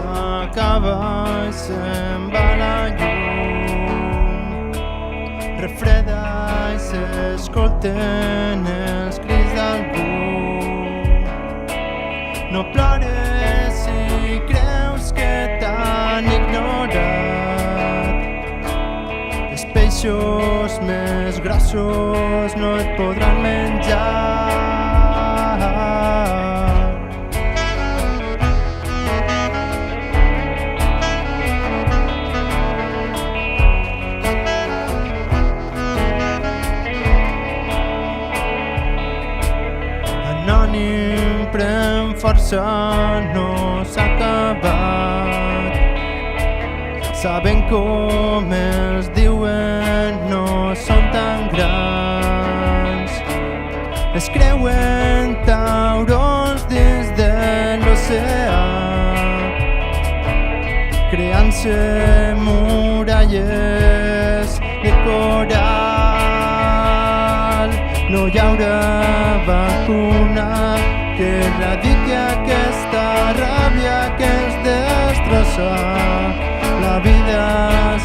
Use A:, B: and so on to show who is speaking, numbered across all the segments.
A: s'acaba i se'n va la llum. Refreda i s'escolten els crits d'algú. No plores si creus que t'han ignorat. Els peixos més grossos no et podran menjar. Anònim pren força, no s'ha acabat. Saben com els diuen, no són tan grans. Es creuen taurons dins de l'oceà, creant-se muralles de coral. No hi haurà vacuna que erradiqui aquesta ràbia que ens destrossa. La vida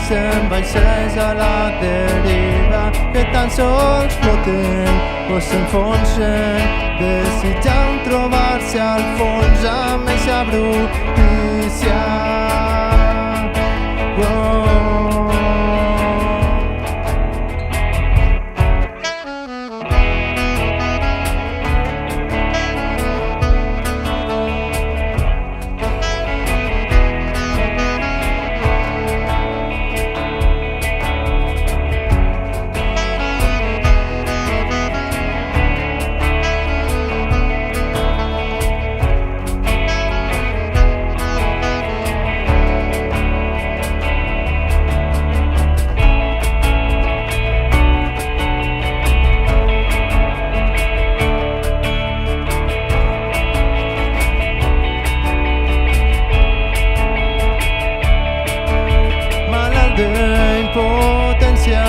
A: se'n vaixells a la deriva, que tan sols floten o s'enfonsen, desitjant trobar-se al fons amb eixa brutícia. De impotència